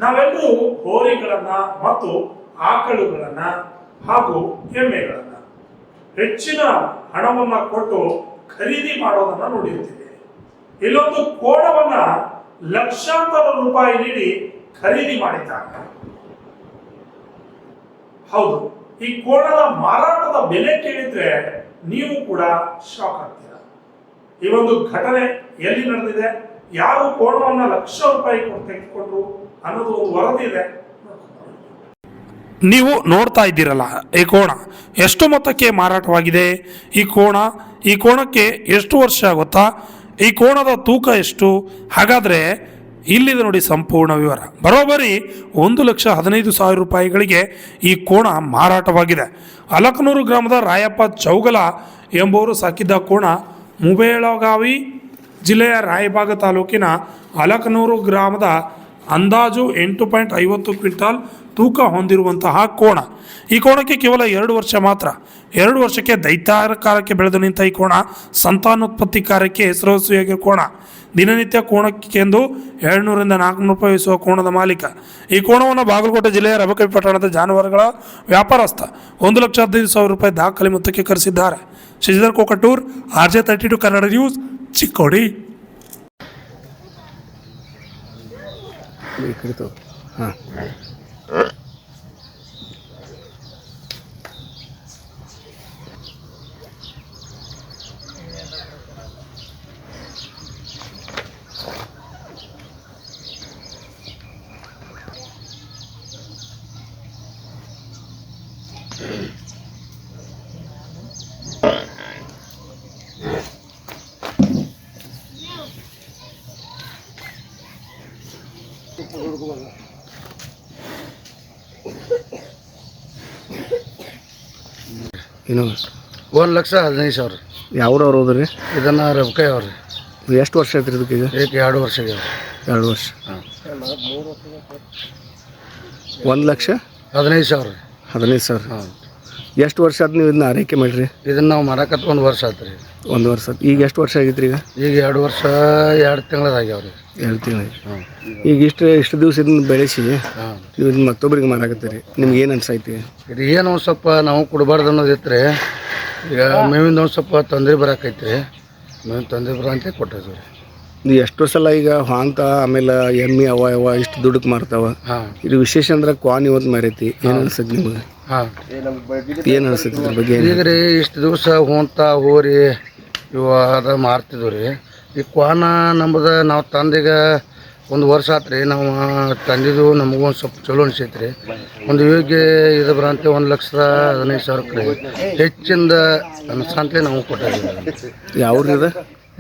ನಾವೆಲ್ಲರೂ ಹೋರಿಗಳನ್ನ ಮತ್ತು ಆಕಳುಗಳನ್ನ ಹಾಗೂ ಎಮ್ಮೆಗಳನ್ನ ಹೆಚ್ಚಿನ ಹಣವನ್ನ ಕೊಟ್ಟು ಖರೀದಿ ಮಾಡೋದನ್ನ ನೋಡಿರ್ತೀವಿ. ಇಲ್ಲೊಂದು ಕೋಣವನ್ನ ಲಕ್ಷಾಂತರ ರೂಪಾಯಿ ನೀಡಿ ಖರೀದಿ ಮಾಡಿದ್ದಾರೆ. ಹೌದು, ಈ ಕೋಣದ ಮಾರಾಟದ ಬೆಲೆ ಕೇಳಿದ್ರೆ ನೀವು ಕೂಡ ಶಾಕ್ ಆಗ್ತೀರಾ. ಈ ಒಂದು ಘಟನೆ ಎಲ್ಲಿ ನಡೆದಿದೆ, ಯಾರು ಕೋಣವನ್ನ ಲಕ್ಷ ರೂಪಾಯಿ ಕೊಟ್ಟು ತೆಗೆದುಕೊಂಡ್ರು ಅನ್ನೋದು ಒಂದು ವರದಿ ಇದೆ. ನೀವು ನೋಡ್ತಾ ಇದ್ದೀರಲ್ಲ, ಈ ಕೋಣ ಎಷ್ಟು ಮೊತ್ತಕ್ಕೆ ಮಾರಾಟವಾಗಿದೆ. ಈ ಕೋಣಕ್ಕೆ ಎಷ್ಟು ವರ್ಷ ಗೊತ್ತಾ? ಈ ಕೋಣದ ತೂಕ ಎಷ್ಟು? ಹಾಗಾದರೆ ಇಲ್ಲಿದೆ ನೋಡಿ ಸಂಪೂರ್ಣ ವಿವರ. ಬರೋಬ್ಬರಿ 1,15,000 ರೂಪಾಯಿಗಳಿಗೆ ಈ ಕೋಣ ಮಾರಾಟವಾಗಿದೆ. ಅಲಕನೂರು ಗ್ರಾಮದ ರಾಯಪ್ಪ ಚೌಗಲ ಎಂಬುವರು ಸಾಕಿದ್ದ ಕೋಣ ಮುಬೇಳಗಾವಿ ಜಿಲ್ಲೆಯ ರಾಯಬಾಗ ತಾಲೂಕಿನ ಅಲಕನೂರು ಗ್ರಾಮದ ಅಂದಾಜು 8.50 ಕ್ವಿಂಟಾಲ್ ತೂಕ ಹೊಂದಿರುವಂತಹ ಕೋಣ. ಈ ಕೋಣಕ್ಕೆ ಕೇವಲ 2 ವರ್ಷ ಮಾತ್ರ. 2 ವರ್ಷಕ್ಕೆ ದೈತ್ಯಾಕಾರಕ್ಕೆ ಬೆಳೆದು ನಿಂತ ಈ ಕೋಣ ಸಂತಾನೋತ್ಪತ್ತಿ ಕಾರ್ಯಕ್ಕೆ ಹೆಸರುವಾಸಿಯಾಗಿರುವ ಕೋಣ. ದಿನನಿತ್ಯ ಕೋಣಕ್ಕೆಂದು 700ರಿಂದ 400 ರೂಪಾಯಿ ಇಸುವ ಕೋಣದ ಮಾಲೀಕ. ಈ ಕೋಣವನ್ನು ಬಾಗಲಕೋಟೆ ಜಿಲ್ಲೆಯ ರಬಕವಿ ಪಟ್ಟಣದ ಜಾನುವಾರುಗಳ ವ್ಯಾಪಾರಸ್ಥ 1,15,000 ರೂಪಾಯಿ ದಾಖಲೆ ಮೊತ್ತಕ್ಕೆ ಕರೆಸಿದ್ದಾರೆ. Sridhar Kokatur, RJ32 Kannada news, Chikkodi. ಹಾಂ, ಏನು 1,15,000. ಯಾವ್ರವ್ರು ಹೋದ್ರಿ? ಇದನ್ನು ರಬಕಾಯಿ ಅವ್ರಿ. ಎಷ್ಟು ವರ್ಷ ಆಯ್ತು ಇದಕ್ಕೆ? ಈಗ 2 ವರ್ಷ ಆಗ್ಯಾವ. 2 ವರ್ಷ. ಹಾಂ, 1,15,000. 15,000. ಹಾಂ. ಎಷ್ಟು ವರ್ಷ ಆಯ್ತು ನೀವು ಇದನ್ನ ಆರೈಕೆ ಮಾಡಿರಿ? ಇದನ್ನು ನಾವು ಮಾರಾಕತ್ತು 1 ವರ್ಷ ಆಯ್ತು ರೀ. 1 ವರ್ಷ ಆಯ್ತು. ಈಗ ಎಷ್ಟು ವರ್ಷ ಆಗೈತ್ರಿ? ಈಗ 2 ವರ್ಷ 2 ತಿಂಗಳದಾಗ್ಯಾವ ರೀ. 2 ತಿಂಗಳು. ಹಾಂ. ಈಗ ಇಷ್ಟು ದಿವಸ ಇದನ್ನ ಬೆಳೆಸಿ ಹಾಂ, ನೀವು ಇದನ್ನ ಮತ್ತೊಬ್ಬರಿಗೆ ಮಾರಾಕತ್ತೀರಿ. ನಿಮ್ಗೆ ಏನು ಅನ್ಸೈತಿ? ಇದು ಏನು ಒಂದು ಸ್ವಲ್ಪ ನಾವು ಕೊಡಬಾರ್ದು ಅನ್ನೋದಿತ್ತು ರೀ. ಈಗ ಮೇವಿಂದ ಒಂದು ಸ್ವಲ್ಪ ತೊಂದರೆ ಬರಾಕೈತಿ ರೀ. ಮೇವಿನ ತೊಂದರೆ ಬರೋಂತ ಕೊಟ್ಟಿದ್ವಿ ರೀ. ನೀವು ಎಷ್ಟೋ ಸಲ ಈಗ ಹಾಂತ ಆಮೇಲೆ ಎಮ್ಮೆ ಅವ ಇಷ್ಟು ದುಡ್ಡಕ್ಕೆ ಮಾರ್ತಾವ. ಹಾಂ, ಇದು ವಿಶೇಷ ಅಂದ್ರೆ ಕ್ವಾನ್ ಇವತ್ತು ಮಾರೈತಿ. ಏನು ಅನ್ಸತ್ತೆ ನಿಮಗೆ? ಹಾಂ, ಏನು ಅನ್ಸತ್ತೆ ಇದ್ರ ಬಗ್ಗೆ? ಈಗ ರೀ ಇಷ್ಟು ದಿವಸ ಹೊಂತ ಹೋರಿ ಇವು ಅದ ಮಾರ್ತಿದ್ವು ರೀ. ಈ ಕ್ವಾನ ನಮ್ಮದು ನಾವು ತಂದೀಗ 1 ವರ್ಷ ಆತು ರೀ. ನಾವು ತಂದಿದ್ದು ನಮಗೂ ಒಂದು ಸ್ವಲ್ಪ ಚಲೋ ಅನಿಸೈತೆ ರೀ. ಒಂದು ಯೋಗ್ಯ ಇದು ಬರಂತೆ 1,15,000 ರೀ. ಹೆಚ್ಚಿಂದ ಅನ್ಸಂತಲೇ ನಾವು ಕೊಟ್ಟಿದ್ದೀವಿ. ಯಾವ್ರಿ ಇದು?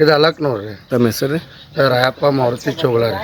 ಇದು ಅಲಕ್ನೂರು ರೀ. ತಮ್ಮ ಹೆಸರು? ರಾಯಪ್ಪ ಮಾರುತಿ ಚೌಗಲ ರೀ.